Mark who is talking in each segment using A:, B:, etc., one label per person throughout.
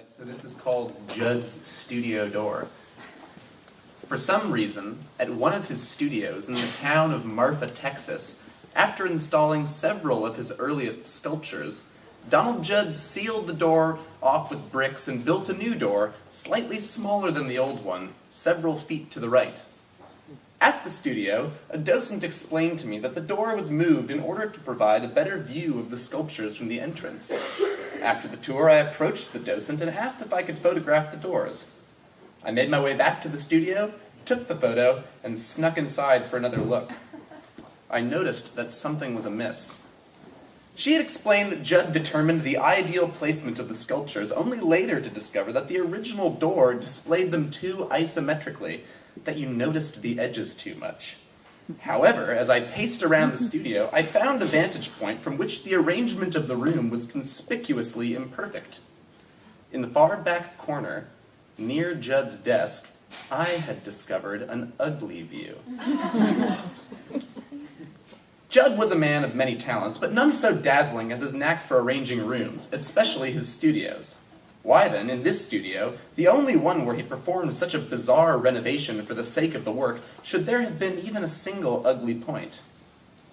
A: So this is called Judd's studio door. For some reason, at one of his studios in the town of Marfa, Texas, after installing several of his earliest sculptures, Donald Judd sealed the door off with bricks and built a new door, slightly smaller than the old one, several feet to the right. At the studio, a docent explained to me that the door was moved in order to provide a better view of the sculptures from the entrance. After the tour, I approached the docent and asked if I could photograph the doors. I made my way back to the studio, took the photo, and snuck inside for another look. I noticed that something was amiss. She had explained that Judd determined the ideal placement of the sculptures, only later to discover that the original door displayed them too isometrically, that you noticed the edges too much. However, as I paced around the studio, I found a vantage point from which the arrangement of the room was conspicuously imperfect. In the far back corner, near Judd's desk, I had discovered an ugly view. Judd was a man of many talents, but none so dazzling as his knack for arranging rooms, especially his studios. Why then, in this studio, the only one where he performed such a bizarre renovation for the sake of the work, should there have been even a single ugly point?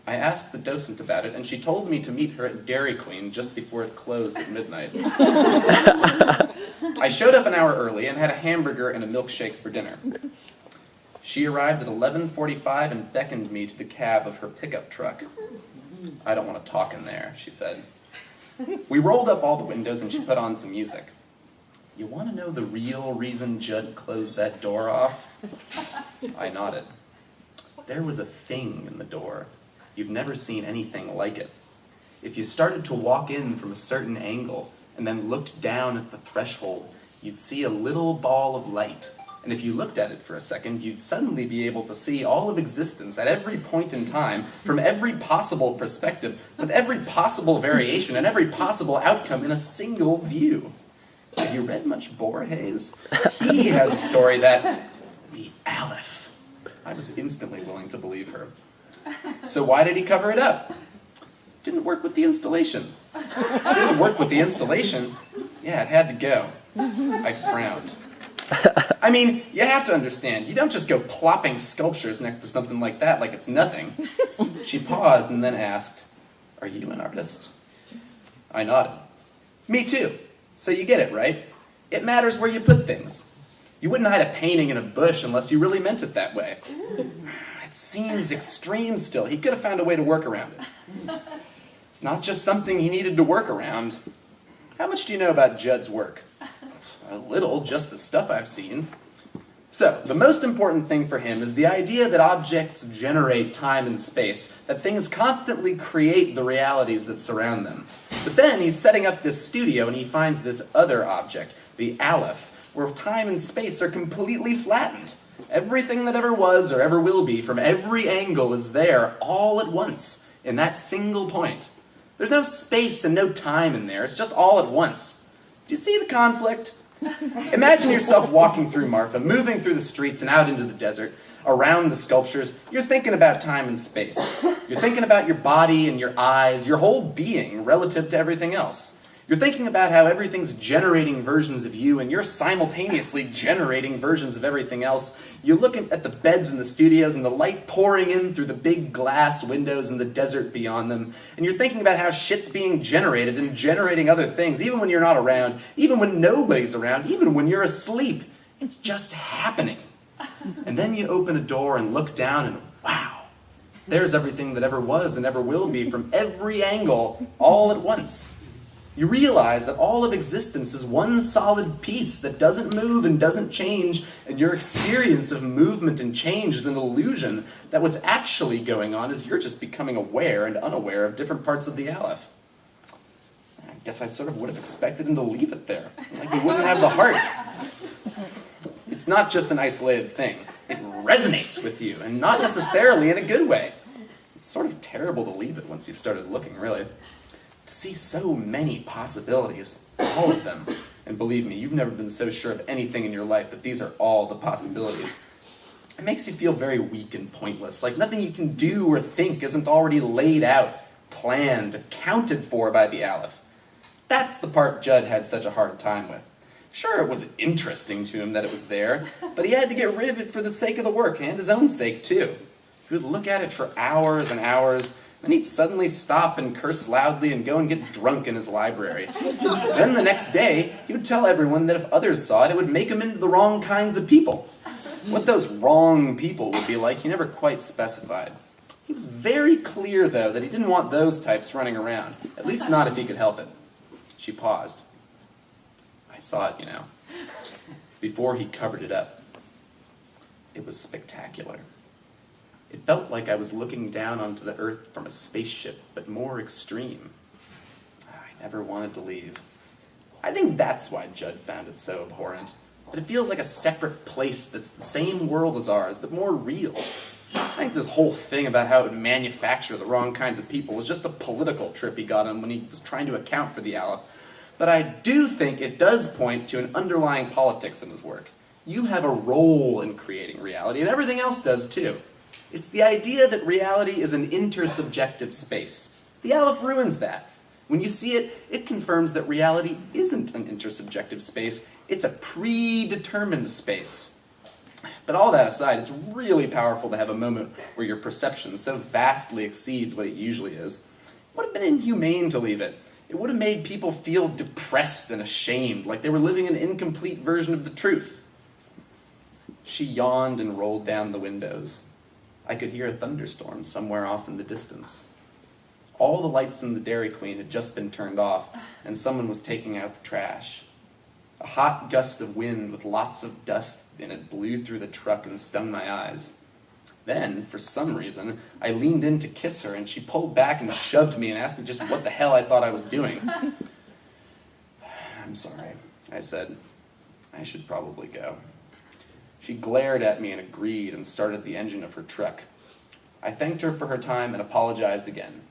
A: I asked the docent about it, and she told me to meet her at Dairy Queen just before it closed at midnight. I showed up an hour early and had a hamburger and a milkshake for dinner. She arrived at 11:45 and beckoned me to the cab of her pickup truck. "I don't want to talk in there," she said. We rolled up all the windows and she put on some music. "You want to know the real reason Judd closed that door off?" I nodded. "There was a thing in the door. You've never seen anything like it. If you started to walk in from a certain angle and then looked down at the threshold, you'd see a little ball of light. And if you looked at it for a second, you'd suddenly be able to see all of existence at every point in time, from every possible perspective, with every possible variation and every possible outcome in a single view. Have you read much Borges? He has a story that... the Aleph." I was instantly willing to believe her. "So why did he cover it up?" "Didn't work with the installation." "Didn't work with the installation?" "Yeah, it had to go." I frowned. I mean, you have to understand, you don't just go plopping sculptures next to something like that like it's nothing. She paused and then asked, "Are you an artist?" I nodded. "Me too. So you get it, right? It matters where you put things. You wouldn't hide a painting in a bush unless you really meant it that way." "It seems extreme still. He could have found a way to work around it." "It's not just something he needed to work around. How much do you know about Judd's work?" "A little, just the stuff I've seen." So, the most important thing for him is the idea that objects generate time and space, that things constantly create the realities that surround them. But then he's setting up this studio and he finds this other object, the Aleph, where time and space are completely flattened. Everything that ever was or ever will be, from every angle, is there all at once, in that single point. There's no space and no time in there, it's just all at once. Do you see the conflict? Imagine yourself walking through Marfa, moving through the streets and out into the desert, around the sculptures. You're thinking about time and space. You're thinking about your body and your eyes, your whole being relative to everything else. You're thinking about how everything's generating versions of you and you're simultaneously generating versions of everything else. You look at the beds in the studios and the light pouring in through the big glass windows and the desert beyond them. And you're thinking about how shit's being generated and generating other things, even when you're not around, even when nobody's around, even when you're asleep. It's just happening. And then you open a door and look down and wow, there's everything that ever was and ever will be from every angle all at once. You realize that all of existence is one solid piece that doesn't move and doesn't change, and your experience of movement and change is an illusion, that what's actually going on is you're just becoming aware and unaware of different parts of the Aleph. I guess I sort of would have expected him to leave it there, like he wouldn't have the heart. It's not just an isolated thing. It resonates with you, and not necessarily in a good way. It's sort of terrible to leave it once you've started looking, really. To see so many possibilities, all of them. And believe me, you've never been so sure of anything in your life that these are all the possibilities. It makes you feel very weak and pointless, like nothing you can do or think isn't already laid out, planned, accounted for by the Aleph. That's the part Judd had such a hard time with. Sure, it was interesting to him that it was there, but he had to get rid of it for the sake of the work, and his own sake, too. He would look at it for hours and hours, then he'd suddenly stop and curse loudly and go and get drunk in his library. Then the next day, he would tell everyone that if others saw it, it would make them into the wrong kinds of people. What those wrong people would be like, he never quite specified. He was very clear, though, that he didn't want those types running around, at least not if he could help it. She paused. I saw it, before he covered it up. It was spectacular. It felt like I was looking down onto the earth from a spaceship, but more extreme. I never wanted to leave. I think that's why Judd found it so abhorrent. That it feels like a separate place that's the same world as ours, but more real. I think this whole thing about how it would manufacture the wrong kinds of people was just a political trip he got on when he was trying to account for the Aleph. But I do think it does point to an underlying politics in his work. You have a role in creating reality, and everything else does too. It's the idea that reality is an intersubjective space. The Aleph ruins that. When you see it, it confirms that reality isn't an intersubjective space, it's a predetermined space. But all that aside, it's really powerful to have a moment where your perception so vastly exceeds what it usually is. It would have been inhumane to leave it. It would have made people feel depressed and ashamed, like they were living an incomplete version of the truth. She yawned and rolled down the windows. I could hear a thunderstorm somewhere off in the distance. All the lights in the Dairy Queen had just been turned off, and someone was taking out the trash. A hot gust of wind with lots of dust in it blew through the truck and stung my eyes. Then, for some reason, I leaned in to kiss her, and she pulled back and shoved me and asked me just what the hell I thought I was doing. I'm sorry, I said. I should probably go. She glared at me and agreed and started the engine of her truck. I thanked her for her time and apologized again.